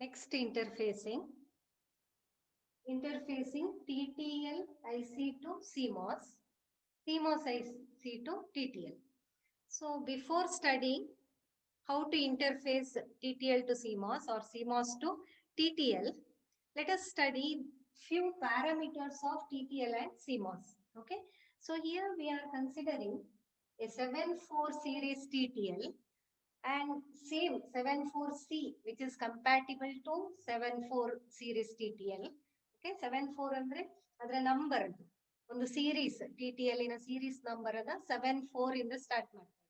Next, interfacing. Interfacing TTL IC to CMOS, CMOS IC to TTL. So before studying how to interface TTL to CMOS or CMOS to TTL, let us study few parameters of TTL and CMOS. Okay. So here we are considering a 7-4 series TTL and same 7-4C which is compatible to 7-4 series TTL. Okay, 7-4 andre adra number ಒಂದು series TTL in a series number ಅದ 7-4 ಇಂದ start ಮಾಡ್ತಾರೆ.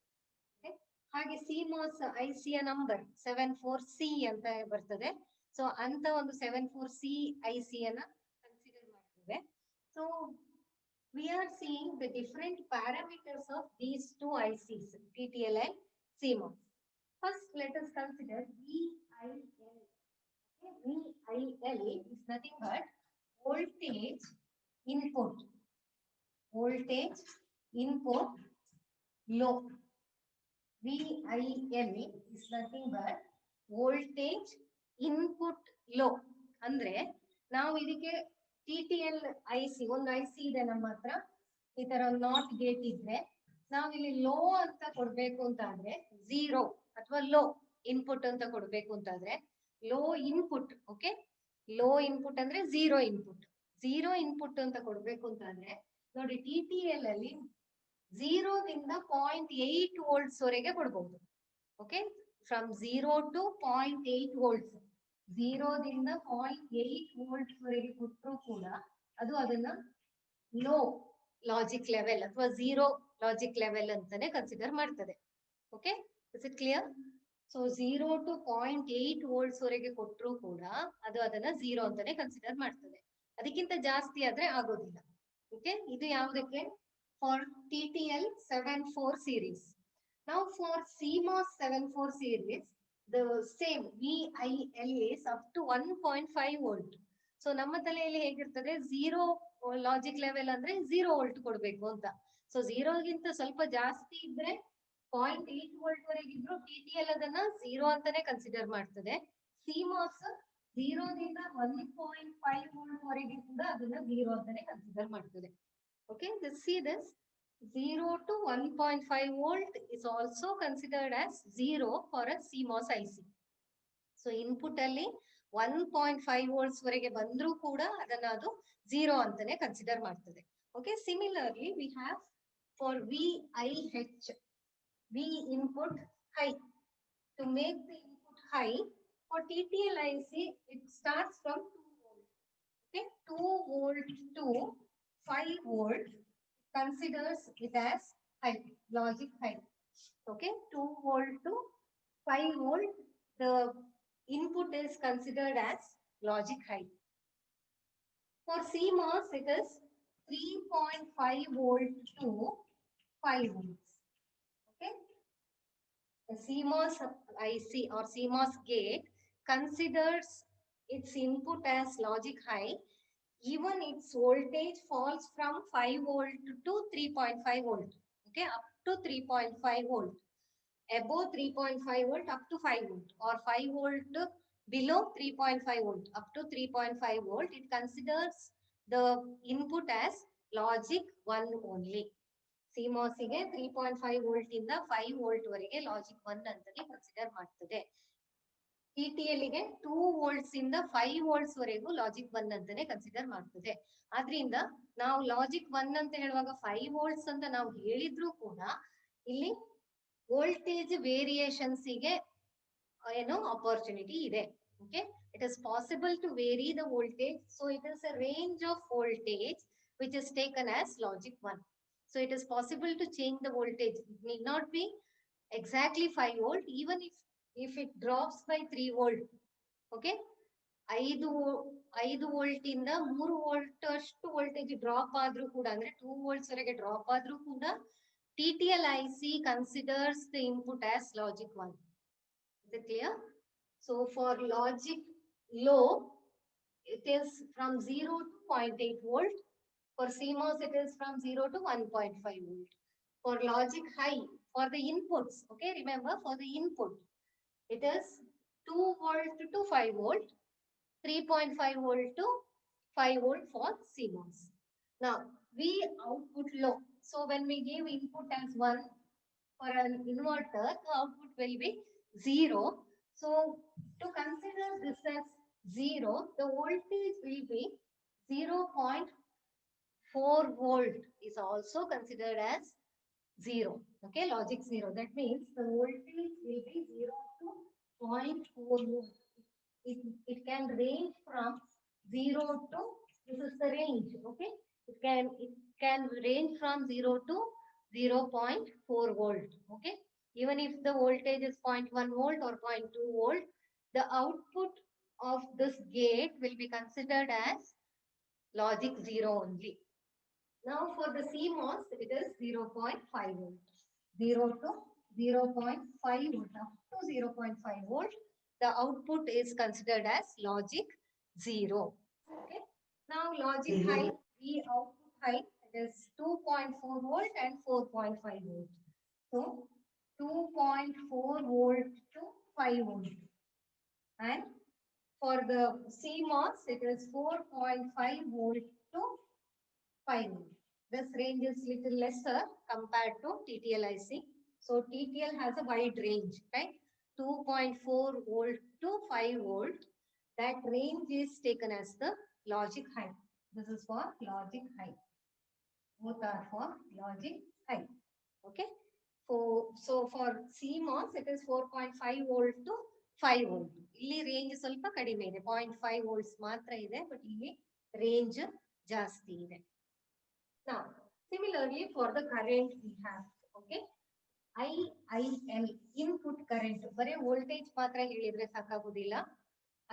Okay, ಹಾಗೆ CMOS IC ಯ number 74C ಅಂತ ಬರ್ತದೆ. So ಅಂತ ಒಂದು 74C IC ಅನ್ನ ಕನ್ಸಿಡರ್ ಮಾಡ್ತೇವೆ. So we are seeing the different parameters of these two ICs, TTL and CMOS. First, let us consider VIL. Okay, VIL is nothing but voltage input. Voltage input low. VIL is nothing but voltage input low. ಅಂದ್ರೆ ನಾವು ಇದಕ್ಕೆ TTL IC ಒಂದು IC ಇದೆ ನಮ್ಮ ಹತ್ರ, ಈ ತರ not gate ಇದ್ರೆ ನಾವು ಇಲ್ಲಿ ಲೋ ಅಂತ ಕೊಡ್ಬೇಕು ಅಂತ ಅಂದ್ರೆ 0 ಅಥವಾ ಲೋ ಇನ್ಪುಟ್ ಅಂತ ಕೊಡ್ಬೇಕು ಅಂತಾದ್ರೆ low input. Okay, low input ಅಂದ್ರೆ ಝೀರೋ ಇನ್ಪುಟ್ ಅಂತ ಕೊಡ್ಬೇಕು ಅಂತಂದ್ರೆ ನೋಡಿ TTL ಅಲ್ಲಿ 0ದಿಂದ 0.8 ವೋಲ್ಟ್ಸ್ ವರೆಗೆ ಕೊಡಬಹುದು. ಓಕೆ, ಫ್ರಮ್ 0 to 0.8 ವೋಲ್ಟ್ಸ್, 0ದಿಂದ 0.8 ವೋಲ್ಟ್ಸ್ ವರೆಗೆ ಕೊಟ್ಟರು ಕೂಡ ಅದು ಅದನ್ನ ಲೋ ಲಾಜಿಕ್ ಲೆವೆಲ್ ಅಥವಾ ಝೀರೋ ಲಾಜಿಕ್ ಲೆವೆಲ್ ಅಂತಾನೆ ಕನ್ಸಿಡರ್ ಮಾಡ್ತದೆ. Okay, is it clear? So 0 to 0.8 volts ವರೆಗೆ ಕೊಟ್ಟರು ಕೂಡ ಅದು ಅದನ್ನ ಝೀರೋ ಅಂತಾನೆ ಕನ್ಸಿಡರ್ ಮಾಡ್ತದೆ. ಅದಕ್ಕಿಂತ ಜಾಸ್ತಿ ಆದ್ರೆ ಆಗೋದಿಲ್ಲ. ಓಕೆ, ಇದು ಯಾವುದಕ್ಕೆ? For TTL 7-4 series. Now for CMOS 7-4 series, the same VIL is up to 1.5 volt. So ನಮ್ಮ ತಲೆಯಲ್ಲಿ ಹೇಗಿರ್ತದೆ, 0 ಲಾಜಿಕ್ ಲೆವೆಲ್ ಅಂದ್ರೆ 0 ವೋಲ್ಟ್ ಕೊಡ್ಬೇಕು ಅಂತ. ಸೊ 0ಗಿಂತ ಸ್ವಲ್ಪ ಜಾಸ್ತಿ ಇದ್ರೆ 0.8 ವೋಲ್ಟ್ ವರೆಗಿದ್ರು TTL ಅದನ್ನ 0 ಅಂತಾನೆ ಕನ್ಸಿಡರ್ ಮಾಡ್ತದೆ. CMOS 0ದಿಂದ 1.5 ವೋಲ್ಟ್ ವರೆಗೆ ಕೂಡ ಅದನ್ನ 0 ಅಂತಾನೆ ಕನ್ಸಿಡರ್ ಮಾಡ್ತದೆ. Okay, let's see this. 0 to 1.5 volt is also considered as 0 for a CMOS IC. So input ಅಲ್ಲಿ 1.5 volts ವರೆಗೆ ಬಂದ್ರೂ ಕೂಡ ಅದನ್ನ ಅದು 0 ಅಂತಾನೆ ಕನ್ಸಿಡರ್ ಮಾಡ್ತದೆ. Okay, similarly we have for VIH, V input high. To make the input high for TTL IC, it starts from 2 volt. Okay, 2 volt to 5 volt considers it as high, logic high. Okay, 2 volt to 5 volt, the input is considered as logic high. For CMOS, it is 3.5 volt to 5 volts. Okay, the CMOS IC or CMOS gate considers its input as logic high even its voltage falls from 5 volt to 3.5 volt. Okay, up to 3.5 volt, above 3.5 volt up to 5 volt, or 5 volt below 3.5 volt up to 3.5 volt. It considers the input as logic 1 only. CMOS ಗೆ 3.5 volt ಇಂದ 5 volt ವರೆಗೆ logic 1 ಅಂತಾನೆ consider ಮಾಡ್ತದೆ. TTL ಗೆ 2 volts ಇಂದ 5 volts ವರೆಗೂ logic 1 ಅಂತಾನೆ consider ಮಾಡ್ತದೆ. ಆದ್ರಿಂದ ನಾವು ಲಾಜಿಕ್ 1 ಅಂತ ಹೇಳುವಾಗ 5 volts ಅಂತ ನಾವು ಹೇಳಿದ್ರು ಕೂಡ ಇಲ್ಲಿ ವೋಲ್ಟೇಜ್ ವೇರಿಯೇಷನ್ಸ್ ಗೆ ಏನೋ ಅಪರ್ಚುನಿಟಿ ಇದೆ. Okay, it is possible to vary the voltage. So it is a range of voltage which is taken as logic 1. So it is possible to change the voltage. It need not be exactly 5 volt, even if it drops by 3 volt. Okay, 5 volt ಇಂದ 3 volt ಅಷ್ಟು voltage drop ಆದ್ರೂ ಕೂಡ, ಅಂದ್ರೆ 2 volts ವರೆಗೆ drop ಆದ್ರೂ ಕೂಡ TTL IC considers the input as logic 1. Is it clear? So for logic low, it is from 0 to 0.8 volt. For CMOS, it is from 0 to 1.5 volt. For logic high, for the inputs, okay, remember for the input, it is 2 volt to 5 volt, 3.5 volt to 5 volt for CMOS. Now, V output low. So when we give input as 1 for an inverter, the output will be 0. So to consider this as 0, the voltage will be 0.4 volt is also considered as 0. Okay, logic 0. That means the voltage will be 0 to 0.4 volt. It can range from 0 to, this is the range, okay? It can range from 0 to 0.4 volt, okay? Even if the voltage is 0.1 volt or 0.2 volt, the output of this gate will be considered as logic 0 only. Now for the CMOS, it is 0.5 volt. 0 to 0.5 volt, up to 0.5 volt. The output is considered as logic 0. Okay. Now logic high, the output high, it is 2.4 volt and 4.5 volt. So 2.4 volt to 5 volt. And for the CMOS, it is 4.5 volt to 5 volt. This range is little lesser compared to TTL IC. So TTL has a wide range, right? 2.4 volt to 5 volt. That range is taken as the logic high. This is for logic high. Both are for logic high. Okay. So for CMOS, it is 4.5 volt to 5 volt. ಇಲ್ಲಿ range ಸ್ವಲ್ಪ ಕಡಿಮೆ ಇದೆ, 0.5 volts ಮಾತ್ರ ಇದೆ, but ಇಲ್ಲಿ range ಜಾಸ್ತಿ ಇದೆ. Now, similarly for the current we have, okay, IIL input current, ಬರೀ ವೋಲ್ಟೇಜ್ ಮಾತ್ರ ಹೇಳಿದ್ರೆ ಸಾಕಾಗುದಿಲ್ಲ,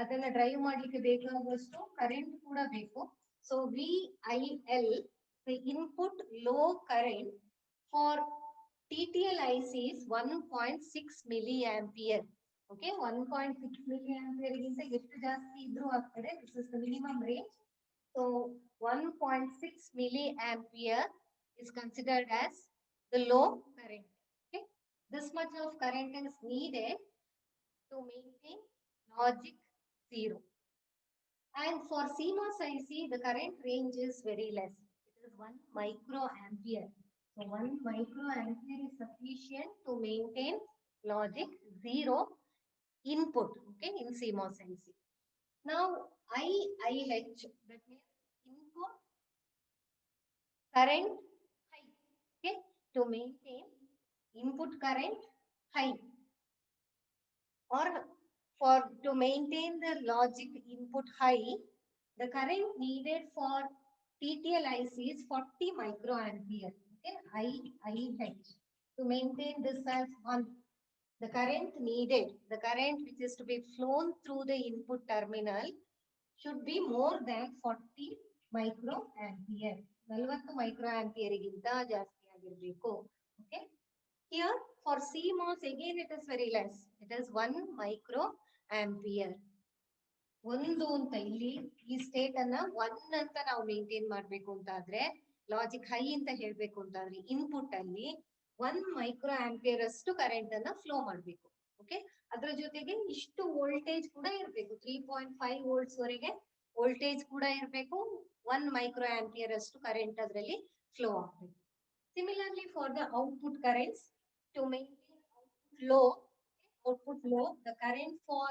ಅದನ್ನ ಡ್ರೈವ್ ಮಾಡ್ಲಿಕ್ಕೆ ಬೇಕಾಗುವಷ್ಟು ಕರೆಂಟ್ ಕೂಡ ಬೇಕು. So VIL, the input low current for TTL IC is 1.6 milliampere. Okay, 1.6 milliampere ಗಿಂತ ಎಷ್ಟು ಜಾಸ್ತಿ ಇದ್ರೂ ಆಗ್ತದೆ. This is the minimum range. So 1.6 milliampere is considered as the low current. Okay, this much of current is needed to maintain logic 0. And for CMOS IC, the current range is very less. It is 1 microampere. So 1 microampere is sufficient to maintain logic 0 input, okay, in CMOS IC. Now IIH, that means input current high, okay, to maintain input current high, or for to maintain the logic input high, the current needed for TTL IC is 40 microampere. Okay, IIH. To maintain this as 1, the current needed, the current which is to be flown through the input terminal should be more than 40 microampere. 40 microampere ಗಿಂತ ಜಾಸ್ತಿ ಆಗಿರಬೇಕು. Okay. Here for CMOS again it is very less. It is 1 microampere. ಒಂದು ಅಂತ ಇಲ್ಲಿ ಈ state ಅನ್ನ 1 ಅಂತ ನಾವು ಮೇಂಟೈನ್ ಮಾಡಬೇಕು ಅಂತ ಆದ್ರೆ, ಲಾಜಿಕ್ ಹೈ ಅಂತ ಹೇಳ್ಬೇಕು ಅಂತ ಆದ್ರೆ, ಇನ್ಪುಟ್ ಅಲ್ಲಿ 1 ಮೈಕ್ರೋಆಂಪಿಯರ್ ಅಷ್ಟು ಕರೆಂಟ್ ಅನ್ನ ಫ್ಲೋ ಮಾಡಬೇಕು. ಓಕೆ, ಅದರ ಜೊತೆಗೆ ಇಷ್ಟು ವೋಲ್ಟೇಜ್ ಕೂಡ ಇರಬೇಕು, 3.5 ವೋಲ್ಟ್ಸ್ ವರೆಗೆ ವೋಲ್ಟೇಜ್ ಕೂಡ ಇರಬೇಕು, 1 ಮೈಕ್ರೋಆಂಪಿಯರ್ ಅಷ್ಟು ಕರೆಂಟ್ ಅದರಲ್ಲಿ ಫ್ಲೋ ಆಗಬೇಕು. Similarly for the output currents, to maintain output low, the current for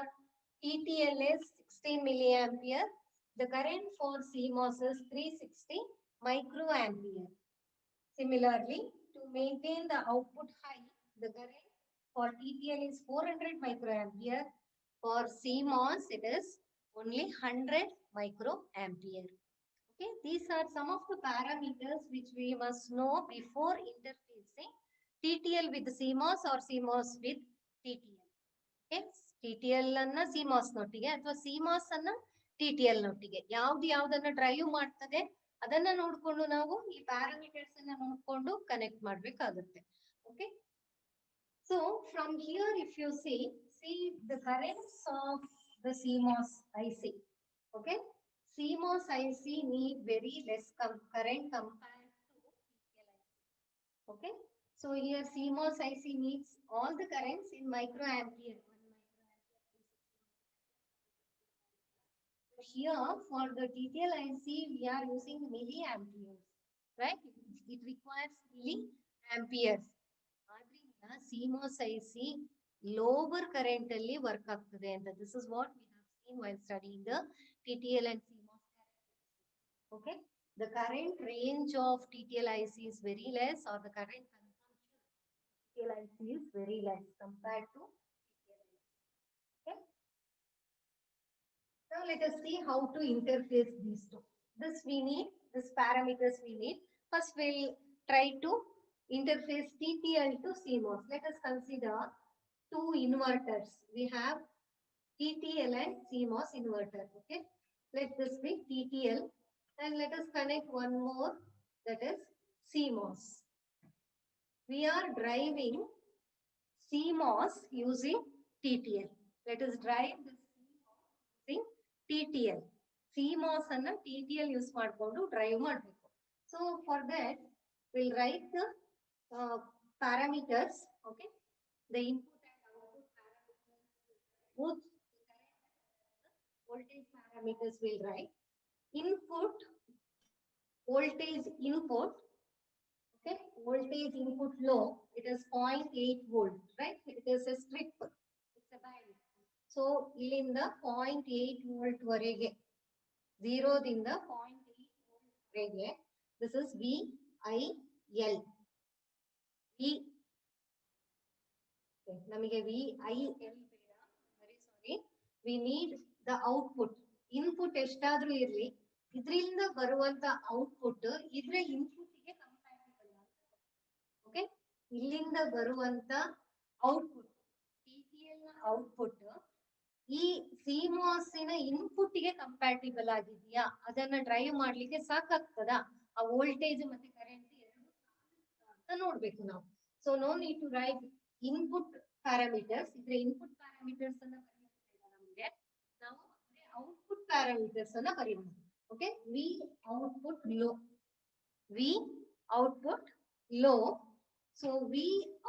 TTL is 16 milliampere. The current for CMOS is 360 microampere. Similarly, to maintain the output high, the current for TTL is 400 microampere. For CMOS, it is only 100 microampere. Okay, these are some of the parameters which we must know before interfacing TTL with CMOS or CMOS with TTL. Okay, TTL ಅನ್ನ CMOS ನೊಟ್ಟಿಗೆ ಅಥವಾ CMOS ಅನ್ನ TTL ನೊಟ್ಟಿಗೆ ಯಾವ್ದನ್ನ drive ಮಾಡ್ತದೆ ಅದನ್ನ ನೋಡ್ಕೊಂಡು ನಾವು ಈ parameters ಅನ್ನ ನೋಡ್ಕೊಂಡು ಕನೆಕ್ಟ್ ಮಾಡ್ಬೇಕಾಗುತ್ತೆ. Okay, so from here if you see the currents of the CMOS IC. Okay, CMOS IC need very less current compared to TTL IC. Okay, so here CMOS IC needs all the currents in microampere. here for the TTL IC, we are using milliamperes, right? It requires milliamperes. ಆದ್ರಿಂದ CMOS IC lower current ಅಲ್ಲಿ work ಆಗ್ತದೆ ಅಂತ. This is what we have seen while studying the TTL and CMOS. Okay, the current range of TTL IC is very less, or the current consumption of TTL IC is very less compared to TTL IC. Okay. Now let us see how to interface these two. This parameters we need. First we'll try to interface TTL to CMOS. Let us consider two inverters. We have TTL and CMOS inverter. Okay, let this be TTL, and let us connect one more, that is CMOS. We are driving CMOS using TTL. Let us drive this using TTL. CMOS anna TTL use madkondu drive ಮಾಡಬೇಕು. So for that we'll write the parameters. Okay, the input and output parameters, both voltage parameters will write. Input voltage input. Okay, voltage input low, it is 0.8 volt, right? It is a strip, it's a band. So illinda 0.8 volt varege, 0 ದಿಂದ 0.8 volt varege, this is VIL. ನಮಗೆ VIL ಬೇಡ, very sorry. We need the output. Input ಎಷ್ಟಾದ್ರೂ ಇರಲಿ, ಇದರಿಂದ ಬರುವಂತ output ಇದ್ರ input ಗೆ compatible ಅಂತ. ಓಕೆ, ಇಲ್ಲಿಂದ ಬರುವಂತ ಔಟ್ಪುಟ್, TTL ನ ಔಟ್ಪುಟ್ ಈ CMOS ನ ಇನ್ಪುಟ್ ಗೆ ಕಂಪ್ಯಾಟಿಬಲ್ ಆಗಿದೆಯಾ, ಅದನ್ನ ಡ್ರೈವ್ ಮಾಡ್ಲಿಕ್ಕೆ ಸಾಕಾಗ್ತದ, ಆ ವೋಲ್ಟೇಜ್ ಮತ್ತೆ ಕರೆಂಟ್ ಎರಡು ಅಂತ ನೋಡ್ಬೇಕು ನಾವು. So no need to write input parameters. ಇದ್ರ ಇನ್ಪುಟ್ ಪ್ಯಾರಾಮೀಟರ್ಸ್ ಅನ್ನ ಬರೆಯಬೇಕು ನಮಗೆ, ನಾವು ಔಟ್ಪುಟ್ ಪ್ಯಾರಾಮೀಟರ್ಸ್ ಅನ್ನ ಬರೆಯಬೇಕು. Okay, V output low, V output low. So V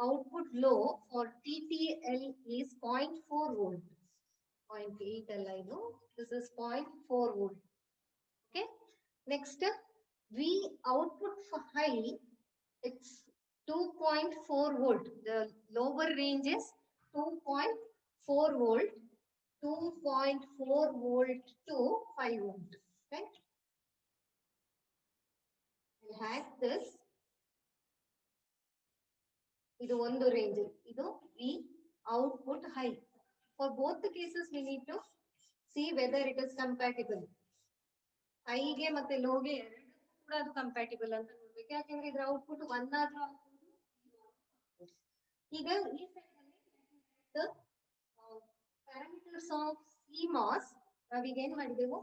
output low for TTL is 0.4 volt. 0.8 I know. This is 0.4 volt. Okay. Next, V output for high, it's 2.4 volt. The lower range is 2.4 volt. 2.4 volt to 5 volt. Right? We had this. ಇದು ಒಂದು range, ಇದು V output high. For both the cases we need to see whether it is compatible. High ಗೆ ಮತ್ತೆ low ಗೆ ಎರಡು ಕೂಡ ಅದು compatible ಅಂತ ನೋಡ್ಬೇಕು, ಯಾಕಂದ್ರೆ ಇದರ ಔಟ್ಪುಟ್ 1 ಆದ್ರೂ ಆಗ್ಬೋದು. ಈಗ ಈ ಸೈಡ್ ಅಲ್ಲಿ the parameters of CMOS ನಾವೀಗ ಏನ್ ಮಾಡಿದೆವು,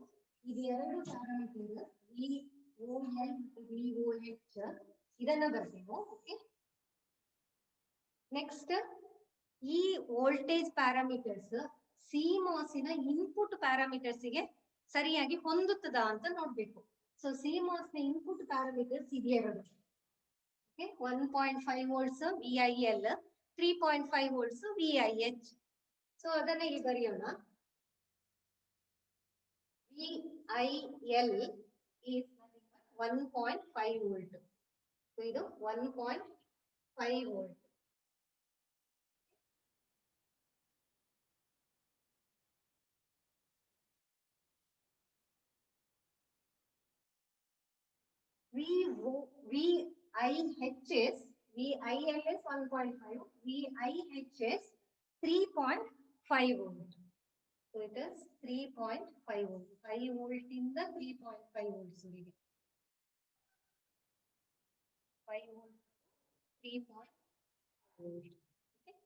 ಇದು ಎರಡು ಪ್ಯಾರಾಮೀಟರ್ VOL ಮತ್ತು VOH ಇದನ್ನ ಬರ್ದೇವು. ಓಕೆ, ನೆಕ್ಸ್ಟ್ ಈ ವೋಲ್ಟೇಜ್ ಪ್ಯಾರಾಮೀಟರ್ಸ್ CMOS ನ ಇನ್ಪುಟ್ ಪ್ಯಾರಾಮೀಟರ್ಸ್ ಗೆ ಸರಿಯಾಗಿ ಹೊಂದುತ್ತದ ಅಂತ ನೋಡ್ಬೇಕು. ಸೊ CMOS ನ ಇನ್ಪುಟ್ ಪ್ಯಾರಾಮೀಟರ್ಸ್ ಇದೆರಡು. Okay, 1.5 volts VIL, 3.5 volts VIH. So ಅದನ್ನ ಇಲ್ಲಿ ಬರೆಯೋಣ. VIL is 1.5 volt. ಸೊ ಇದು 1.5 volt. VIH is 1.5, VIH is 3.5 volt. So it is 3.5 volt. 5 volt in the 3.5 volts. 5 volt, 3.5 volt. Okay.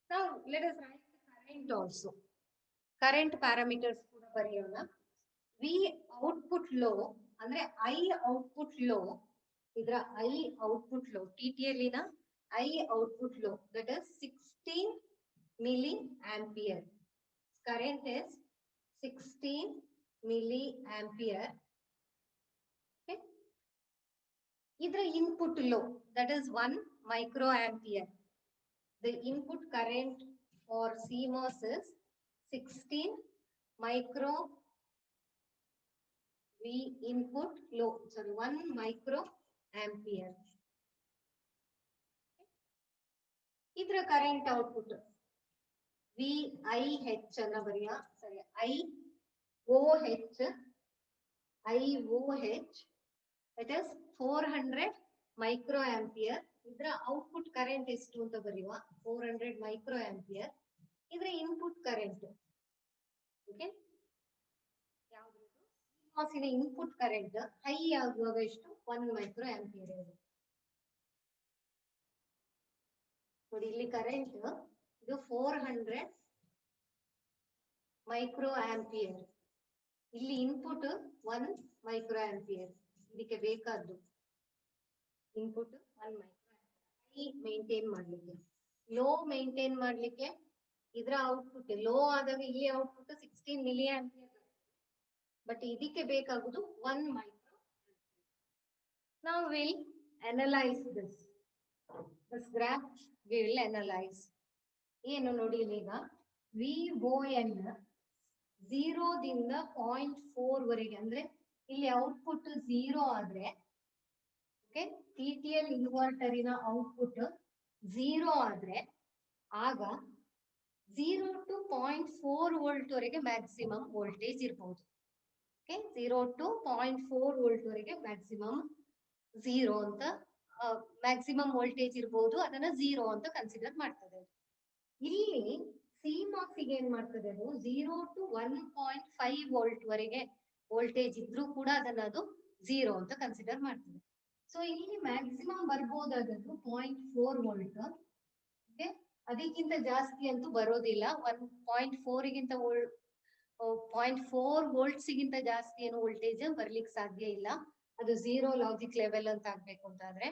Now let us write the current also. Current parameters ಕೂಡ ಬರೆಯೋಣ. V output low ಅಂದ್ರೆ I output low, ಇದರ I output low, TTL ನ I output low, that is 16 milliampere. Current is 16 milliampere. Okay. ಇದರ input low, that is 1 microampere. the input current for CMOS is 16 micro V input low, sorry, 1 micro ampere. ಇದರ current output VIH ಅನ್ನ ಬರೆಯ, ಸರಿ, IOH it is 400 micro ampere. ಇದರ output current ಎಷ್ಟು ಅಂತ ಬರೆಯುವ, 400 micro ampere. ಇದರ ಇನ್ಪುಟ್ ಕರೆಂಟ್, ಓಕೆ, ಯಾವುದು ಇನ್ಪುಟ್ ಕರೆಂಟ್ ಹೈ ಆಗುವಾಗ ಎಷ್ಟು, 1 ಮೈಕ್ರೋ ಆಂಪಿಯರ್ ಇದೆ. ನೋಡಿ ಇಲ್ಲಿ ಕರೆಂಟ್ ಇದು 400 ಮೈಕ್ರೋ ಆಂಪಿಯರ್, ಇಲ್ಲಿ ಇನ್ಪುಟ್ 1 ಮೈಕ್ರೋ ಆಂಪಿಯರ್. ಇದಕ್ಕೆ ಬೇಕಾದ್ದು ಇನ್ಪುಟ್ 1 ಮೈಕ್ರೋ ಆಂಪಿಯರ್. ಮೇಂಟೈನ್ ಮಾಡ್ಲಿಕ್ಕೆ, ಲೋ ಮೇಂಟೈನ್ ಮಾಡ್ಲಿಕ್ಕೆ ಇದರ ಔಟ್ಪುಟ್ ಲೋ ಆದಾಗ ಇಲ್ಲಿ ಔಟ್ಪುಟ್ 16 ಮಿಲಿ ಆಂಪಿಯರ್, ಬಟ್ ಇದಕ್ಕೆ ಬೇಕಾಗುದು 1 ಮೈಕ್ರೋ. ನಾವು will analyse this graph we will analyze. ಏನು ನೋಡಿ ಈಗ VON 0 ದಿಂದ 0.4 ವರೆಗೆ, ಅಂದ್ರೆ ಇಲ್ಲಿ ಔಟ್ಪುಟ್ 0 ಆದ್ರೆ, ಓಕೆ, TTL ಇನ್ವರ್ಟರಿನ ಔಟ್ಪುಟ್ 0 ಆದ್ರೆ ಆಗ 0 to 0.4 ವೋಲ್ಟ್ ವರೆಗೆ ಮ್ಯಾಕ್ಸಿಮಮ್ ವೋಲ್ಟೇಜ್ ಇರಬಹುದು. ಓಕೆ, 0 to 0.4 ವೋಲ್ಟ್ ವರೆಗೆ ಮ್ಯಾಕ್ಸಿಮಮ್ 0 ಅಂತ ಮ್ಯಾಕ್ಸಿಮಮ್ ವೋಲ್ಟೇಜ್ ಇರಬಹುದು, ಅದನ್ನ 0 ಅಂತ ಕನ್ಸಿಡರ್ ಮಾಡ್ತದೆ. ಇಲ್ಲಿ CMOS ಗೆ ಏನ್ ಮಾಡ್ತದೆ, ಅದು 0 to 1.5 ವೋಲ್ಟ್ ವರೆಗೆ ವೋಲ್ಟೇಜ್ ಇದ್ರೂ ಕೂಡ ಅದನ್ನ ಅದು 0 ಅಂತ ಕನ್ಸಿಡರ್ ಮಾಡ್ತದೆ. ಸೊ ಇಲ್ಲಿ ಮ್ಯಾಕ್ಸಿಮಮ್ ಬರ್ಬೋದಾದದ್ದು 0.4 ವೋಲ್ಟ್. ಓಕೆ, ಅದಕ್ಕಿಂತ ಜಾಸ್ತಿ ಅಂತೂ ಬರೋದಿಲ್ಲ. 1.4 ಗಿಂತ 0.4 ವೋಲ್ಟ್ಸ್ ಗಿಂತ ಜಾಸ್ತಿ ಏನು ವೋಲ್ಟೇಜ್ ಬರ್ಲಿಕ್ಕೆ ಸಾಧ್ಯ ಇಲ್ಲ. ಅದು 0 ಲಾಜಿಕ್ ಲೆವೆಲ್ ಅಂತ ಆಗ್ಬೇಕು ಅಂತಾದ್ರೆ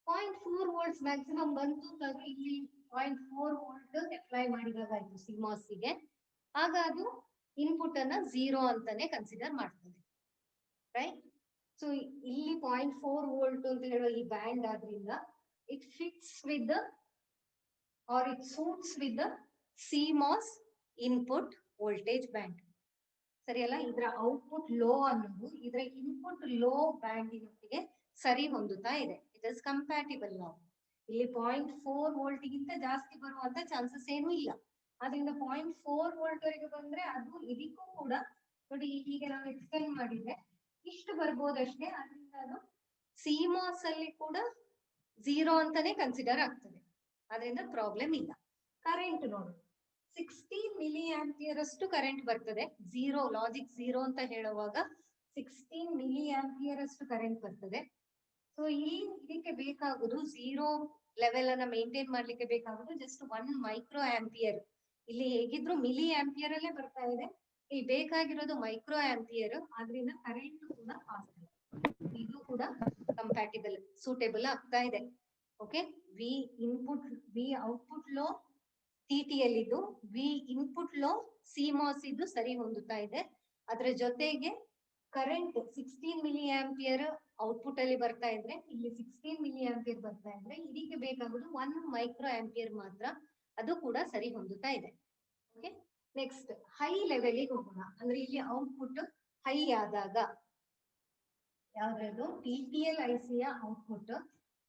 0.4 ವೋಲ್ಟ್ಸ್ ಮ್ಯಾಕ್ಸಿಮಮ್ ಬಂತು ಅಂತಂದ್ರೆ ಇಲ್ಲಿ 0.4 ವೋಲ್ಟ್ ಅಪ್ಲೈ ಮಾಡಿದಾಗ ಆಯ್ತು CMOS ಗೆ, ಆಗ ಅದು ಇನ್ಪುಟ್ ಅನ್ನ 0 ಅಂತಾನೆ ಕನ್ಸಿಡರ್ ಮಾಡ್ತದೆ, ರೈಟ್. ಸೊ ಇಲ್ಲಿ 0.4 ವೋಲ್ಟ್ ಅಂತ ಹೇಳೋ ಈ ಬ್ಯಾಂಡ್ ಆದ್ರಿಂದ it fits with or it suits with the CMOS input voltage band, ಸರಿಯಲ್ಲ. ಇದರ ಔಟ್ಪುಟ್ ಲೋ ಅನ್ನೋದು ಇದರ ಇನ್ಪುಟ್ ಲೋ ಬ್ಯಾಂಡಿನೊಟ್ಟಿಗೆ ಸರಿ ಹೊಂದುತ್ತಾ ಇದೆ. ಇಟ್ ಇಸ್ ಕಂಪ್ಯಾಟಿಬಲ್ ನಾವು. ಇಲ್ಲಿ 0.4 ವೋಲ್ಟ್ ಗಿಂತ ಜಾಸ್ತಿ ಬರುವಂತ ಚಾನ್ಸಸ್ ಏನು ಇಲ್ಲ. ಅದರಿಂದ 0.4 ವೋಲ್ಟ್ ವರೆಗೆ ಬಂದ್ರೆ ಅದು ಇದಕ್ಕೂ ಕೂಡ ನೋಡಿ, ಹೀಗೆ ನಾವು ಎಕ್ಸ್ಟೆಂಡ್ ಮಾಡಿದ್ರೆ ಇಷ್ಟು ಬರ್ಬೋದಷ್ಟೇ. ಅದರಿಂದ ಅದು CMOS ಅಲ್ಲಿ ಕೂಡ 0 ಅಂತಾನೆ ಕನ್ಸಿಡರ್ ಆಗ್ತದೆ, ಅದರಿಂದ ಪ್ರಾಬ್ಲಮ್ ಇಲ್ಲ. ಕರೆಂಟ್ ನೋಡಿ 16 ಮಿಲಿ ಆಂಪಿಯರ್ ಅಷ್ಟು ಕರೆಂಟ್ ಬರ್ತದೆ. 0 ಲಾಜಿಕ್ 0 ಅಂತ ಹೇಳುವಾಗ 16 ಮಿಲಿ ಆಂಪಿಯರ್ ಅಷ್ಟು ಕರೆಂಟ್ ಬರ್ತದೆ. ಸೊ ಇಲ್ಲಿ ಇದಕ್ಕೆ ಬೇಕಾಗುದು 0 ಲೆವೆಲ್ ಅನ್ನ ಮೇಂಟೈನ್ ಮಾಡ್ಲಿಕ್ಕೆ ಬೇಕಾಗುದು ಜಸ್ಟ್ 1 ಮೈಕ್ರೋ ಆಂಪಿಯರ್. ಇಲ್ಲಿ ಹೇಗಿದ್ರು ಮಿಲಿ ಆಂಪಿಯರ್ ಅಲ್ಲೇ ಬರ್ತಾ ಇದೆ, ಇಲ್ಲಿ ಬೇಕಾಗಿರೋದು ಮೈಕ್ರೋ ಆಂಪಿಯರ್. ಆದ್ರಿಂದ ಕರೆಂಟ್ ಕೂಡ ಆಗ್ತದೆ, ಇದು ಕೂಡ ಕಂಪ್ಯಾಟಿಬಲ್ ಸೂಟೇಬಲ್ ಆಗ್ತಾ ಇದೆ. Okay, V output low TTL ಇದು, ವಿ ಇನ್ಪುಟ್ ಲೋ CMOS ಇದು ಸರಿ ಹೊಂದುತ್ತಾ ಇದೆ. ಅದರ ಜೊತೆಗೆ ಕರೆಂಟ್ 16 ಮಿಲಿ ಆಂಪಿಯರ್ ಔಟ್ಪುಟ್ ಅಲ್ಲಿ ಬರ್ತಾ ಇದ್ರೆ, ಇಲ್ಲಿ 16 ಮಿಲಿ ಆಂಪಿಯರ್ ಬರ್ತಾ ಇದ್ರೆ ಇದಕ್ಕೆ ಬೇಕಾಗುದು 1 ಮೈಕ್ರೋ ಆಂಪಿಯರ್ ಮಾತ್ರ, ಅದು ಕೂಡ ಸರಿ ಹೊಂದುತ್ತಾ ಇದೆ. ಓಕೆ, ನೆಕ್ಸ್ಟ್ ಹೈ ಲೆವೆಲ್ಗೆ ಹೋಗೋಣ. ಅಂದ್ರೆ ಇಲ್ಲಿ ಔಟ್ಪುಟ್ ಹೈ ಆದಾಗ ಯಾವ್ದು TTL IC ಯ ಔಟ್ಪುಟ್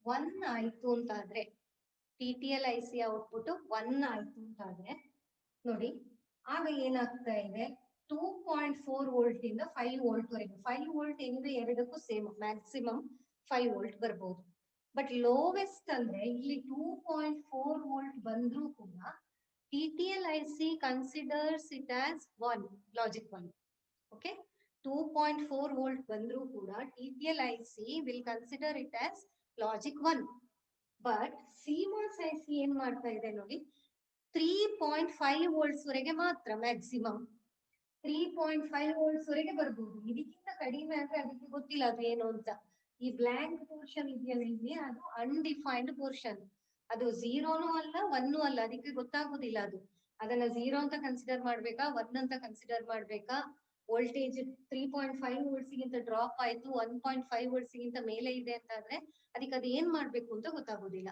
1 ಆಯ್ತು ಅಂತಾದ್ರೆ, TTL IC ಔಟ್ಪುಟ್ 1 ಆಯ್ತು ಅಂತಾದ್ರೆ ನೋಡಿ, ಆಗ ಏನಾಗ್ತಾ ಇದೆ, 2.4 ವೋಲ್ಟ್ ಇಂದ 5 ವೋಲ್ಟ್ ವರೆಗೆ. 5 ವೋಲ್ಟ್ ಏನಿದೆ ಎರಡಕ್ಕೂ ಸೇಮ್, ಮ್ಯಾಕ್ಸಿಮಮ್ 5 ವೋಲ್ಟ್ ಬರ್ಬೋದು. ಬಟ್ ಲೋವೆಸ್ಟ್ ಅಂದ್ರೆ ಇಲ್ಲಿ 2.4 ವೋಲ್ಟ್ ಬಂದ್ರೂ ಕೂಡ TTL IC considers it as 1 logic 1. Okay, 2.4 volt ಬಂದ್ರೂ ಕೂಡ TTL IC will consider it as logic 1. But CMOS IC ಏನ್ ಮಾಡ್ತಾ ಇದೆ ನೋಡಿ, 3.5 ವೋಲ್ಟ್ಸ್ ವರೆಗೆ ಮಾತ್ರ ಮ್ಯಾಕ್ಸಿಮಮ್. 3.5 ವೋಲ್ಟ್ಸ್ ವರೆಗೆ ಬರ್ಬೋದು. ಇದಕ್ಕಿಂತ ಕಡಿಮೆ ಅಂದ್ರೆ ಅದಕ್ಕೆ ಗೊತ್ತಿಲ್ಲ ಅದು ಏನು ಅಂತ. ಈ ಬ್ಲಾಂಕ್ ಪೋರ್ಷನ್ ಇದೆಯಲ್ಲ ಇಲ್ಲಿ, ಅದು ಅನ್ಡಿಫೈನ್ಡ್ ಪೋರ್ಷನ್. ಅದು 0ನೂ ಅಲ್ಲ 1ನೂ ಅಲ್ಲ, ಅದಕ್ಕೆ ಗೊತ್ತಾಗುದಿಲ್ಲ ಅದು. ಅದನ್ನ 0 ಅಂತ ಕನ್ಸಿಡರ್ ಮಾಡ್ಬೇಕಾ 1 ಅಂತ ಕನ್ಸಿಡರ್ ಮಾಡ್ಬೇಕಾ. ವೋಲ್ಟೇಜ್ 3.5 ವೋಲ್ಟ್ಸ್ ಗಿಂತ ಡ್ರಾಪ್ ಆಯ್ತು, 1.5 ವೋಲ್ಟ್ಸ್ ಗಿಂತ ಮೇಲೆ ಇದೆ ಅಂತ ಆದ್ರೆ ಅದಕ್ಕೆ ಅದು ಏನ್ ಮಾಡ್ಬೇಕು ಅಂತ ಗೊತ್ತಾಗೋದಿಲ್ಲ.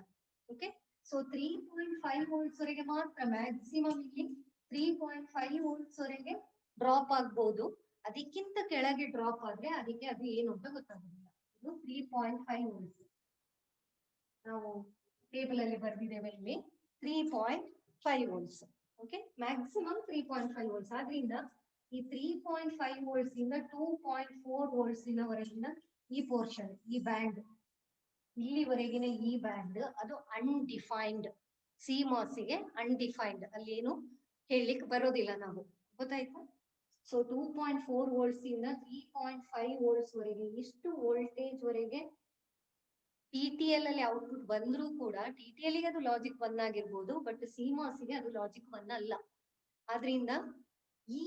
ಓಕೆ, ಸೊ ಸೊ 3.5 volts ವರೆಗೆ ಮಾತ್ರ ಮ್ಯಾಕ್ಸಿಮಮ್ ಇಲ್ಲಿ 3.5 volts ವರೆಗೆ ಡ್ರಾಪ್ ಆಗ್ಬಹುದು. ಅದಕ್ಕಿಂತ ಕೆಳಗೆ ಡ್ರಾಪ್ ಆದ್ರೆ ಅದಕ್ಕೆ ಅದು ಏನು ಅಂತ ಗೊತ್ತಾಗುದಿಲ್ಲ. ಇದು 3.5 volts. ನಾವು ಟೇಬಲ್ ಅಲ್ಲಿ ಬರ್ದಿದ್ದೇವೆ ಇಲ್ಲಿ 3.5 volts. Okay, maximum 3.5 volts. ಆದ್ರಿಂದ ಈ 3.5 volts ಇಂದ 2.4 volts ವರೆಗಿನ ಈ ಪೋರ್ಷನ್, ಈ ಬ್ಯಾಂಡ್, ಇಲ್ಲಿವರೆಗಿನ ಈ ಬ್ಯಾಂಡ್ ಅದು ಅನ್ಡಿಫೈನ್ಡ್. CMOS ಗೆ ಅನ್ಡಿಫೈನ್ಡ್, ಅಲ್ಲಿ ಏನು ಹೇಳಲಿಕ್ಕೆ ಬರೋದಿಲ್ಲ ನಾವು, ಗೊತ್ತಾಯ್ತಾ? ಸೊ 2.4 volts ಇಂದ 3.5 volts ವರೆಗೆ ಇಷ್ಟು ವೋಲ್ಟೇಜ್ ವರೆಗೆ TTL ಅಲ್ಲಿ ಔಟ್ಪುಟ್ ಬಂದ್ರೂ ಕೂಡ TTL ಗೆ ಅದು ಲಾಜಿಕ್ 1 ಆಗಿರ್ಬೋದು, ಬಟ್ CMOS ಗೆ ಅದು ಲಾಜಿಕ್ 1 ಅಲ್ಲ. ಆದ್ರಿಂದ ಈ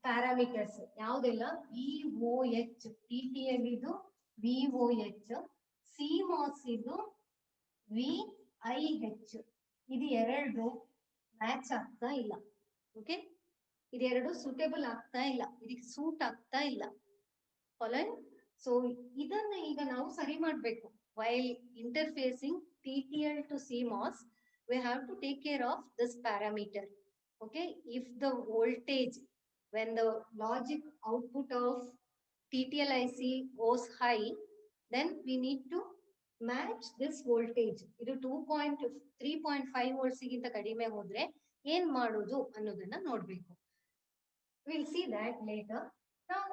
ಪ್ಯಾರಾಮೀಟರ್ಸ್ ಯಾವುದೆಲ್ಲ, VOH, TTL ಇದು VOH, CMOS ಇದು VIH, ಇದು ಎರಡು ಮ್ಯಾಚ್ ಆಗ್ತಾ ಇಲ್ಲ. ಓಕೆ, ಇದೆರಡು ಸೂಟೇಬಲ್ ಆಗ್ತಾ ಇಲ್ಲ, ಇದಕ್ಕೆ ಸೂಟ್ ಆಗ್ತಾ ಇಲ್ಲ. ಸೊ ಇದನ್ನ ಈಗ ನಾವು ಸರಿ ಮಾಡ್ಬೇಕು. while interfacing TTL to CMOS, we have to take care of this parameter. Okay, if the voltage, when the logic output of TTL IC goes high, then we need to match this voltage. ಇದು 3.5 volts ಗಿಂತ ಕಡಿಮೆ ಹೋದ್ರೆ ಏನ್ ಮಾಡೋದು ಅನ್ನೋದನ್ನ ನೋಡ್ಬೇಕು. We'll see that later. Now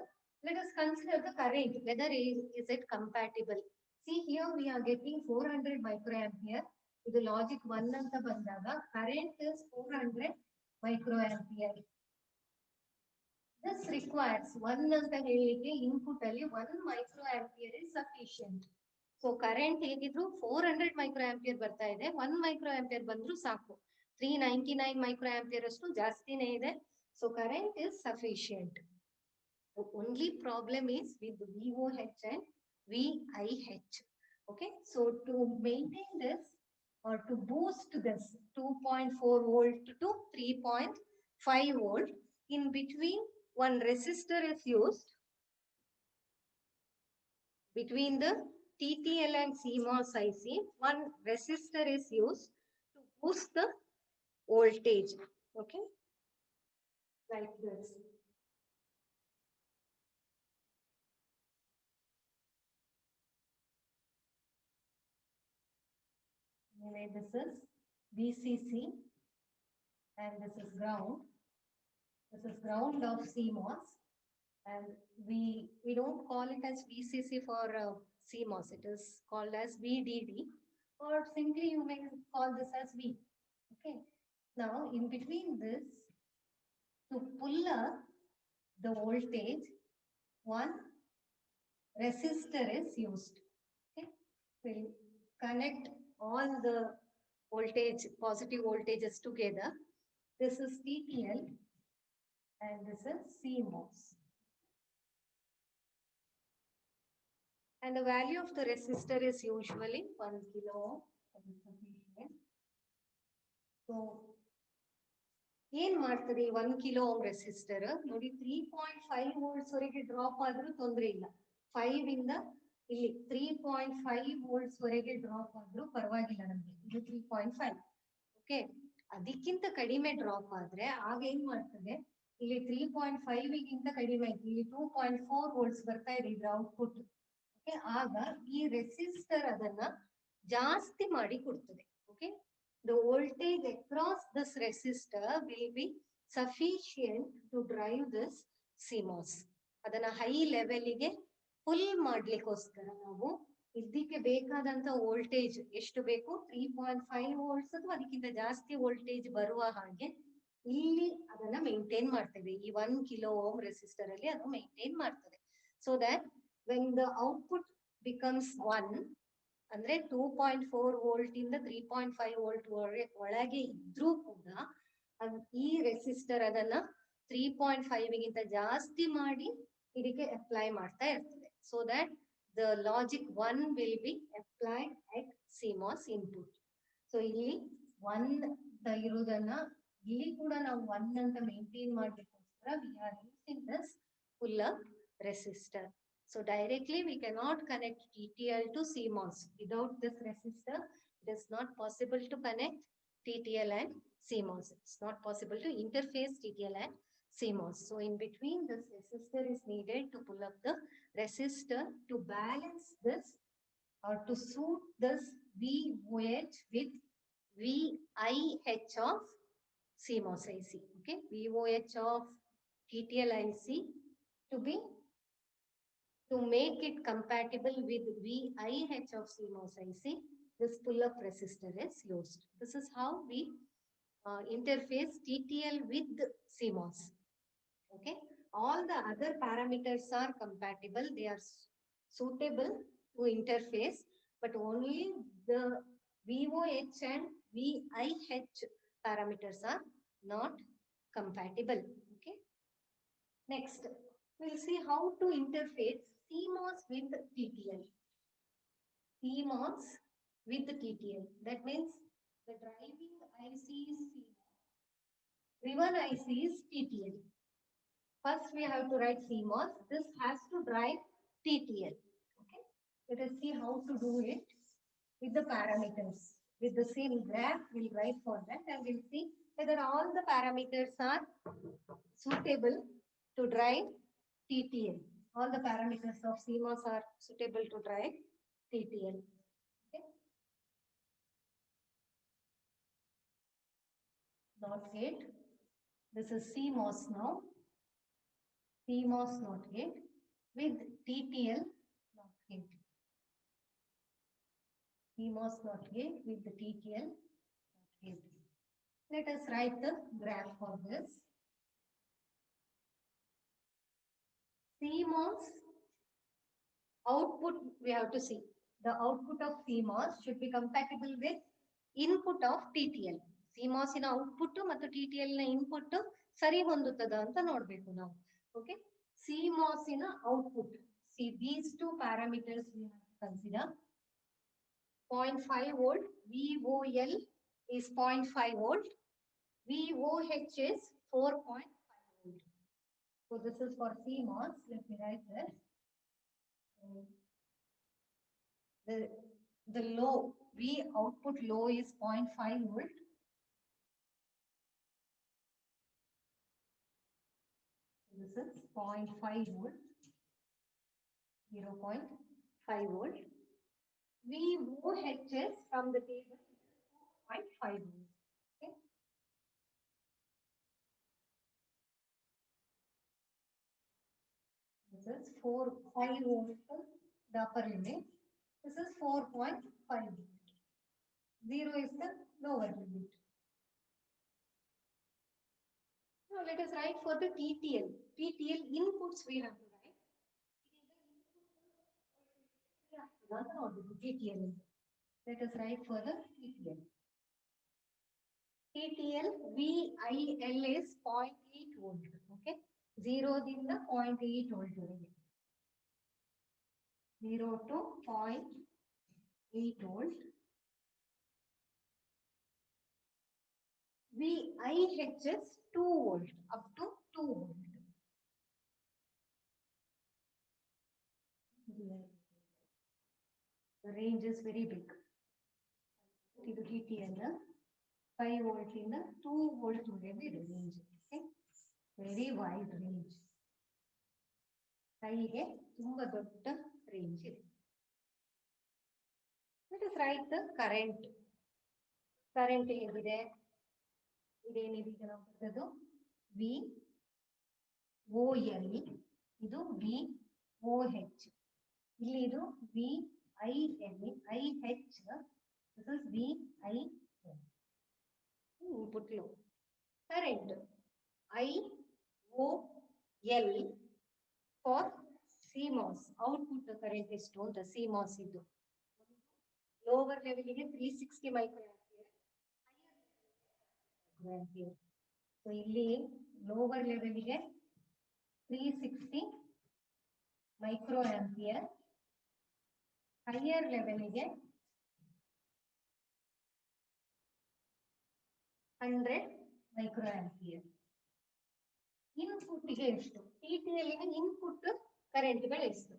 let us consider the current, whether is it compatible. See, here we are getting 400 microampere. ಇದು logic 1 ಅಂತ ಬಂದಾಗ current is 400 microampere. This requires 1 ಅಂತ ಹೇಳಿಕ್ಕೆ ಇನ್ಪುಟ್ ಅಲ್ಲಿ 1 microampere is sufficient. So current ಹೇಗಿದ್ರು 400 microampere ಬರ್ತಾ ಇದೆ, 1 microampere ಬಂದ್ರು ಸಾಕು. 399 microampere ಅಷ್ಟು ಜಾಸ್ತಿನೇ ಇದೆ. So current is sufficient. The only problem is with VOH and VIH. Okay, so to maintain this or to boost this 2.4 volt to 3.5 volt, in between one resistor is used between the TTL and CMOS IC. One resistor is used to boost the voltage. Okay, like this. Anyway, this is VCC and this is ground. This is ground of CMOS, and we don't call it as VCC for CMOS. It is called as VDD, or simply you may call this as V. Okay. Now in between this, to pull up the voltage, one resistor is used. Okay, we'll connect all the voltage, positive voltages together. This is TTL and this is CMOS. And the value of the resistor is usually 1 kilo ohm. So ಏನ್ ಮಾಡ್ತದೆ 1 kilo ohm resistor? ನೋಡಿ 3.5 volts ವರೆಗೆ drop ಆದ್ರೂ ತೊಂದರೆ ಇಲ್ಲ. 5 ಇಂದ ಇಲ್ಲಿ 3.5 volts ವರೆಗೆ ಡ್ರಾಪ್ ಆದ್ರೂ ಪರವಾಗಿಲ್ಲ ನಮ್ಗೆ. ಇದು 3.5. ಓಕೆ, ಅದಕ್ಕಿಂತ ಕಡಿಮೆ ಡ್ರಾಪ್ ಆದ್ರೆ ಆಗ ಏನ್ ಮಾಡ್ತದೆ, ಇಲ್ಲಿ 3.5 ಗಿಂತ ಕಡಿಮೆ ಇಲ್ಲಿ 2.4 volts ಬರ್ತಾ ಇದೆ ಇದ್ರ ಔಟ್ಪುಟ್. ಓಕೆ, ಆಗ ಈ ರೆಸಿಸ್ಟರ್ ಅದನ್ನ ಜಾಸ್ತಿ ಮಾಡಿ ಕೊಡ್ತದೆ. Okay, the voltage across this resistor will be sufficient to drive this CMOS. ಅದನ್ನ ಹೈ ಲೆವೆಲ್ಗೆ ಫುಲ್ ಮಾಡ್ಲಿಕ್ಕೋಸ್ಕರ ನಾವು ಇದಕ್ಕೆ ಬೇಕಾದಂತ ವೋಲ್ಟೇಜ್ ಎಷ್ಟು ಬೇಕು, 3.5 volts ಅಥವಾ ಅದಕ್ಕಿಂತ ಜಾಸ್ತಿ ವೋಲ್ಟೇಜ್ ಬರುವ ಹಾಗೆ ಇಲ್ಲಿ ಅದನ್ನ ಮೇಂಟೈನ್ ಮಾಡ್ತೇವೆ. ಈ 1 kilo ohm resistor ಅಲ್ಲಿ ಅದು ಮೇಂಟೈನ್ ಮಾಡ್ತದೆ. So that when the output becomes 1, ಅಂದ್ರೆ 2.4 volt ಇಂದ 3.5 volt ಒಳಗೆ ಇದ್ರೂ ಕೂಡ ಈ ರೆಸಿಸ್ಟರ್ ಅದನ್ನ 3.5 ಗಿಂತ ಜಾಸ್ತಿ ಮಾಡಿ ಇದಕ್ಕೆ ಅಪ್ಲೈ ಮಾಡ್ತಾ ಇರ್ತದೆ. So that the logic 1 will be applied at CMOS input. So ಇಲ್ಲಿ 1 ಇರುವುದನ್ನ ಇಲ್ಲಿ ಕೂಡ ನಾವು 1 ಅಂತ ಮೇಂಟೈನ್ ಮಾಡ್ಲಿಕ್ಕೋಸ್ಕರ we are using this pull up resistor. So directly we cannot connect TTL to CMOS. Without this resistor, It is not possible to connect TTL and CMOS. It's not possible to interface TTL and CMOS. So in between, this resistor is needed to pull up the resistor to balance this or to suit this VOH with VIH of CMOS IC. Okay, VOH of TTL IC to make it compatible with VIH of CMOS IC, this pull-up resistor is used. This is how we interface TTL with CMOS. Okay, all the other parameters are compatible. They are suitable to interface, but only the VOH and VIH parameters are not compatible. Okay. Next, we'll see how to interface CMOS with TTL. CMOS with TTL. That means the driving IC is CMOS. Driven IC is TTL. First, we have to write CMOS. This has to drive TTL. Okay. Let us see how to do it with the parameters. With the same graph, we'll write for that and we'll see whether all the parameters are suitable to drive TTL. All the parameters of CMOS are suitable to drive TTL. Okay. Not gate. This is CMOS now. CMOS not gate with TTL not gate. CMOS not gate with the TTL not gate. Let us write the graph for this. CMOS output we have to see. The output of CMOS should be compatible with input of TTL. CMOS in output ಮತ್ತು TTL ನ input ಸರಿ ಹೊಂದುತ್ತದ ಅಂತ ನೋಡಬೇಕು ನಾವು. Okay. CMOS in output. See these two parameters we have to consider. 0.5 volt VOL is 0.5 volt. VOH is 4.5 volt. So this is for CMOS. Let me write this. The low V output low is 0.5 volt. This is 0.5 volt. 0.5 volt. VOH is from the table 0.5 volt. Okay. This is 4.5 volt, the upper limit. This is 4.5 volt. 0 is the lower limit. Now let us write for the TTL. TTL inputs we have to write. TTL. Let us write for the TTL. TTL VIL is 0.8 volt. Okay. 0 ದಿಂದ 0.8 volt ವರೆಗೆ. 0 to 0.8 volt. VIH is 2 volt up to 2 volt. The range is very big. ಇದು TTL 5 volt ಇಂದ 2 volt ವರೆಗೆ ಇದೆ range. Okay. Very wide range. ಕೈಗೆ ತುಂಬಾ ದೊಡ್ಡ range ಇದೆ. Let us write the current. Current ಹೇಗಿದೆ? ಇದೇನಿದೆ ಈಗ ನಾವು ಬರೆದದ್ದು VOL ಇದು VOH. ಇಲ್ಲಿ ಇದು VIH. This is VIL. Input low. Current IOL for CMOS. Output current is told the CMOS ಇದು. Lower level ಗೆ 360 microampere. Ampere. So ಇಲ್ಲಿ lower level ಗೆ 360 microampere. Higher level ಗೆ 100 microampere. Input ಗೆ ಎಷ್ಟು? TTL ಗೆ input current ಗಳು ಎಷ್ಟು?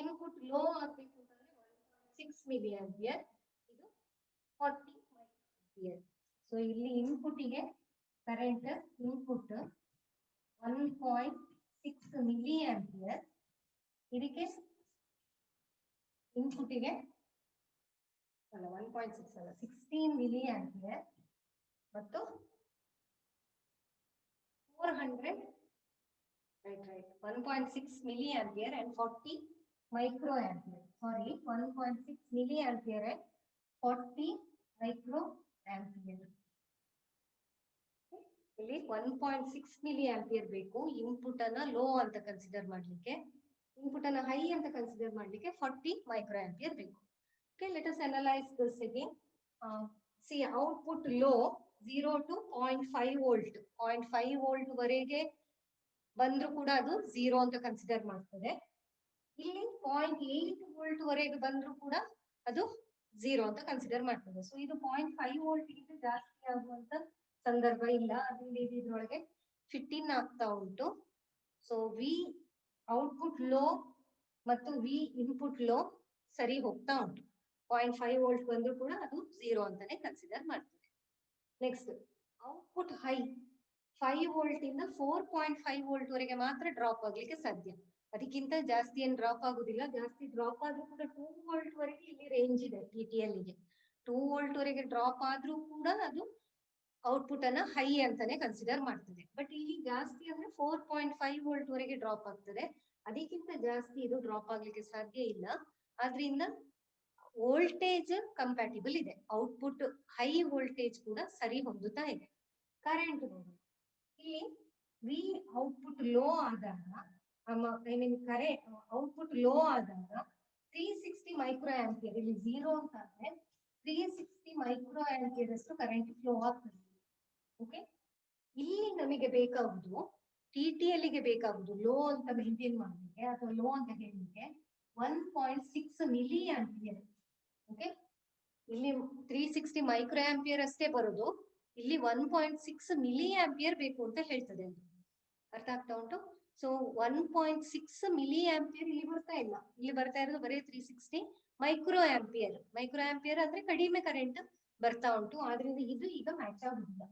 Input low ಆಗಬೇಕು ಅಂತಂದ್ರೆ 1.6 milliampere. ಇದು 40 microampere. ಸೊ ಇಲ್ಲಿ ಇನ್ಪುಟ್ಗೆ ಕರೆಂಟ್ ಇನ್ಪುಟ್ 1.6 ಮಿಲಿ ಆಂಪಿಯರ್, ಇದಕ್ಕೆ ಇನ್ಪುಟ್ಗೆ ಅಲ್ಲ 1.6 ಅಲ್ಲ 16 ಮಿಲಿ ಆಂಪಿಯರ್ ಮತ್ತು 400 right 1.6 milli ampere and 40 micro ampere. Sorry, 1.6 milli ampere and 40 micro ampere. ಇಲ್ಲಿ 1.6 ಮಿಲಿ ಆಂಪಿಯರ್ ಬೇಕು ಇನ್ಪುಟ್ ಅನ್ನ ಲೋ ಅಂತ ಕನ್ಸಿಡರ್ ಮಾಡ್ಲಿಕ್ಕೆ, ಇನ್ಪುಟ್ ಅನ್ನ ಹೈ ಅಂತ ಕನ್ಸಿಡರ್ ಮಾಡ್ಲಿಕ್ಕೆ 40 ಮೈಕ್ರೋ ಆಂಪಿಯರ್ ಬೇಕು. Okay, let us analyze this again. See, output low 0 to 0.5 volt. 0.5 volt ವರೆಗೆ ಬಂದ್ರೂ ಕೂಡ ಅದು 0 ಅಂತ ಕನ್ಸಿಡರ್ ಮಾಡ್ತದೆ. ಇಲ್ಲಿ 0.8 ವೋಲ್ಟ್ ವರೆಗೆ ಬಂದ್ರೂ ಕೂಡ ಅದು 0 ಅಂತ ಕನ್ಸಿಡರ್ ಮಾಡ್ತದೆ. ಸೊ ಇದು 0.5 ವೋಲ್ಟ್ ಗಿಂತ ಜಾಸ್ತಿ ಆಗುವಂತ ಸಂದರ್ಭ ಇಲ್ಲ, ಅದರಿಂದ ಇದ್ರೊಳಗೆ ಫಿಟ್ ಇನ್ ಆಗ್ತಾ ಉಂಟು. ಸೊ ವಿ ಔಟ್ಪುಟ್ ಲೋ ಮತ್ತು ವಿ ಇನ್ಪುಟ್ ಲೋ ಸರಿ ಹೋಗ್ತಾ ಉಂಟು. 0.5 ವೋಲ್ಟ್ ಬಂದ್ರೂ ಕೂಡ ಅದು 0 ಅಂತಾನೆ ಕನ್ಸಿಡರ್ ಮಾಡ್ತದೆ. ನೆಕ್ಸ್ಟ್ ಔಟ್ಪುಟ್ ಹೈ 5 ವೋಲ್ಟ್ ಇಂದ 4.5 ವೋಲ್ಟ್ ವರೆಗೆ ಮಾತ್ರ ಡ್ರಾಪ್ ಆಗ್ಲಿಕ್ಕೆ ಸಾಧ್ಯ. ಅದಕ್ಕಿಂತ ಜಾಸ್ತಿ ಏನ್ ಡ್ರಾಪ್ ಆಗುದಿಲ್ಲ. ಜಾಸ್ತಿ ಡ್ರಾಪ್ ಆದ್ರೂ ಕೂಡ 2 ವೋಲ್ಟ್ ವರೆಗೆ ಇಲ್ಲಿ ರೇಂಜ್ ಇದೆ TTL ಗೆ. 2 ವೋಲ್ಟ್ ವರೆಗೆ ಡ್ರಾಪ್ ಆದ್ರೂ ಕೂಡ ಅದು ಔಟ್ಪುಟ್ ಅನ್ನ ಹೈ ಅಂತಾನೆ ಕನ್ಸಿಡರ್ ಮಾಡ್ತದೆ. ಬಟ್ ಇಲ್ಲಿ ಜಾಸ್ತಿ ಅಂದ್ರೆ 4.5 ವೋಲ್ಟ್ ವರೆಗೆ ಡ್ರಾಪ್ ಆಗ್ತದೆ, ಅದಕ್ಕಿಂತ ಜಾಸ್ತಿ ಇದು ಡ್ರಾಪ್ ಆಗ್ಲಿಕ್ಕೆ ಸಾಧ್ಯ ಇಲ್ಲ. ಆದ್ರಿಂದ ವೋಲ್ಟೇಜ್ ಕಂಪ್ಯಾಟಿಬಲ್ ಇದೆ, ಔಟ್ಪುಟ್ ಹೈ ವೋಲ್ಟೇಜ್ ಕೂಡ ಸರಿ ಹೊಂದುತ್ತಾ ಇದೆ. ಕರೆಂಟ್ ನೋಡಿ, ಇಲ್ಲಿ ವಿ ಔಟ್ಪುಟ್ ಲೋ ಆದಾಗ I mean current output low ಆದಾಗ 360 ಮೈಕ್ರೋ ಆಂಪಿಯರ್, ಇಲ್ಲಿ 0 ಅಂತ ಅಂದ್ರೆ 360 ಮೈಕ್ರೋ ಆಂಪಿಯರ್ ಅಷ್ಟು ಕರೆಂಟ್ ಫ್ಲೋ ಆಗ್ತದೆ. ಓಕೆ, ಇಲ್ಲಿ ನಮಗೆ ಬೇಕಾಗುದು TTL ಗೆ ಬೇಕಾಗುದು ಲೋ ಅಂತ ಮೇಂಟೈನ್ ಮಾಡಲಿಕ್ಕೆ ಅಥವಾ ಲೋ ಅಂತ ಹೇಳಲಿಕ್ಕೆ 1.6 ಮಿಲಿ ಆಂಪಿಯರ್. ಓಕೆ, ಇಲ್ಲಿ 360 ಮೈಕ್ರೋ ಆಂಪಿಯರ್ ಅಷ್ಟೇ ಬರೋದು, ಇಲ್ಲಿ 1.6 ಮಿಲಿ ಆಂಪಿಯರ್ ಬೇಕು ಅಂತ ಹೇಳ್ತದೆ. ಅರ್ಥ ಆಗ್ತಾ ಉಂಟು? ಸೊ 1.6 ಮಿಲಿ ಆಂಪಿಯರ್ ಇಲ್ಲಿ ಬರ್ತಾ ಇಲ್ಲ, ಇಲ್ಲಿ ಬರ್ತಾ ಇರೋದು ಬರೀ 360 ಮೈಕ್ರೋ ಆಂಪಿಯರ್. ಮೈಕ್ರೋ ಆಂಪಿಯರ್ ಅಂದ್ರೆ ಕಡಿಮೆ ಕರೆಂಟ್ ಬರ್ತಾ ಉಂಟು, ಆದ್ರಿಂದ ಇದು ಈಗ ಮ್ಯಾಚ್ ಆಗುದಿಲ್ಲ.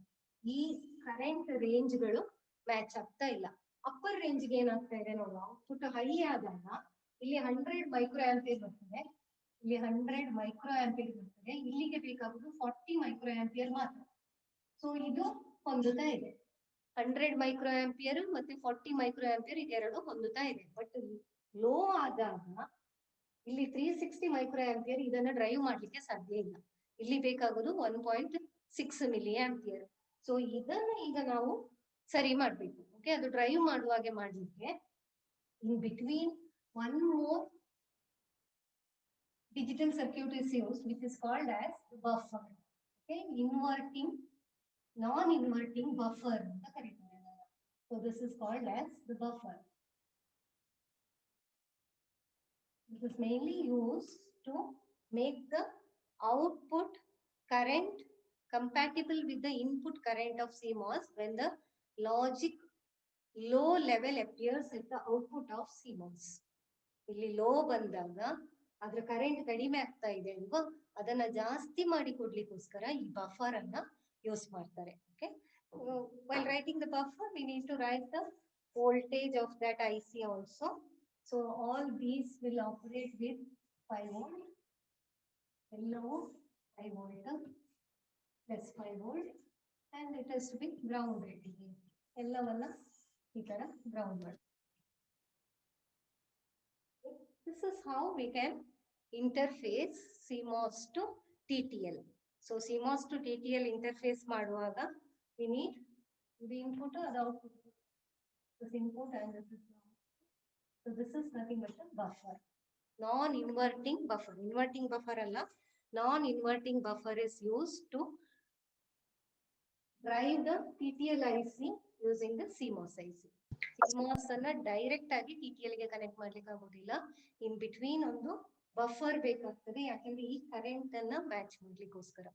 ಈ ಕರೆಂಟ್ ರೇಂಜ್ ಗಳು ಮ್ಯಾಚ್ ಆಗ್ತಾ ಇಲ್ಲ. ಅಪ್ಪರ್ ರೇಂಜ್ ಗೆ ಏನಾಗ್ತಾ ಇದೆ ನೋಡುವ, ಔಟ್ಪುಟ್ ಹೈ ಆದಾಗ ಇಲ್ಲಿ 100 ಮೈಕ್ರೋ ಆಂಪಿಯರ್ ಬರ್ತದೆ, ಇಲ್ಲಿ 100 ಮೈಕ್ರೋ ಆಂಪಿಯರ್ ಬರ್ತದೆ, ಇಲ್ಲಿಗೆ ಬೇಕಾಗುದು 40 ಮೈಕ್ರೋ ಆಂಪಿಯರ್ ಮಾತ್ರ. ಸೊ ಇದು ಹೊಂದುತ್ತಾ ಇದೆ, 100 ಮೈಕ್ರೋ ಆಂಪಿಯರ್ ಮತ್ತೆ 40 ಮೈಕ್ರೋ ಆಂಪಿಯರ್ ಇದೆರಡು ಹೊಂದುತ್ತಾ ಇದೆ. ಬಟ್ ಲೋ ಆದಾಗ ಇಲ್ಲಿ 360 ಮೈಕ್ರೋ ಆಂಪಿಯರ್ ಇದನ್ನ ಡ್ರೈವ್ ಮಾಡ್ಲಿಕ್ಕೆ ಸಾಧ್ಯ ಇಲ್ಲ, ಇಲ್ಲಿ ಬೇಕಾಗುದು 1.6 ಮಿಲಿ ಆಂಪಿಯರ್. ಸೊ ಇದನ್ನ ಈಗ ನಾವು ಸರಿ ಮಾಡ್ಬೇಕು. ಓಕೆ, ಅದು ಡ್ರೈವ್ ಮಾಡುವಾಗೆ ಮಾಡ್ಲಿಕ್ಕೆ in between one more digital circuit is used, which is called as buffer. Okay, inverting non-inverting buffer ಅಂತ ಕರೀತಾರೆ. So this is called as the buffer. This is mainly used to make the output current compatible with the input current of CMOS when the logic low level appears at the output of CMOS. ಇಲ್ಲಿ low ಬಂದಾಗ ಅದ್ರ current ಕಡಿಮೆ ಆಗ್ತಾ ಇದೆ ಅಲ್ವಾ, ಅದನ್ನ ಜಾಸ್ತಿ ಮಾಡಿ ಕೊಡ್ಲಿಕ್ಕೋಸ್ಕರ ಈ ಬಫರ್ ಅನ್ನ ಯೂಸ್ ಮಾಡ್ತಾರೆ. Okay, while writing the buffer we need to write the voltage of that IC also. So all these will operate with 5 volt, yellow 5 volt plus 5 volt, and it has to be grounded. ಎಲ್ಲವನ್ನ ಈ ತರ ground ಮಾಡಿ. This is how we can interface CMOS to TTL. So CMOS to TTL interface ಮಾಡುವಾಗ we need the input or the output. This input and this is output. So this is nothing but a buffer, non-inverting buffer. Inverting buffer ಅಲ್ಲ, non-inverting buffer is used to drive the TTL IC using the CMOS IC. CMOS ಅನ್ನ direct ಆಗಿ TTL ಗೆ connect ಮಾಡ್ಲಿಕ್ಕೆ ಆಗೋದಿಲ್ಲ, in between ಒಂದು buffer ಬೇಕಾಗ್ತದೆ. ಯಾಕಂದ್ರೆ ಈ ಕರೆಂಟ್ ಅನ್ನ ಮ್ಯಾಚ್ ಮಾಡ್ಲಿಕ್ಕೋಸ್ಕರ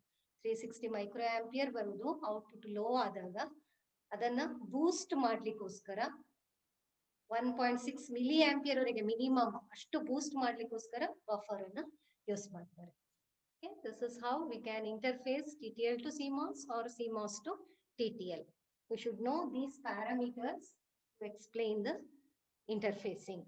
360 ಮೈಕ್ರೋ ಆಂಪಿಯರ್ ಬರುವುದು ಔಟ್ಪುಟ್ ಲೋ ಆದಾಗ, ಅದನ್ನ ಬೂಸ್ಟ್ ಮಾಡ್ಲಿಕ್ಕೋಸ್ಕರ 1.6 ಮಿಲಿ ಆಂಪಿಯರ್ ವರೆಗೆ ಮಿನಿಮಮ್ ಅಷ್ಟು ಬೂಸ್ಟ್ ಮಾಡ್ಲಿಕ್ಕೋಸ್ಕರ ಬಫರ್ ಅನ್ನ ಯೂಸ್ ಮಾಡ್ತಾರೆ. Okay, this is how we can interface TTL to CMOS or CMOS to TTL. We should know these parameters to explain the interfacing.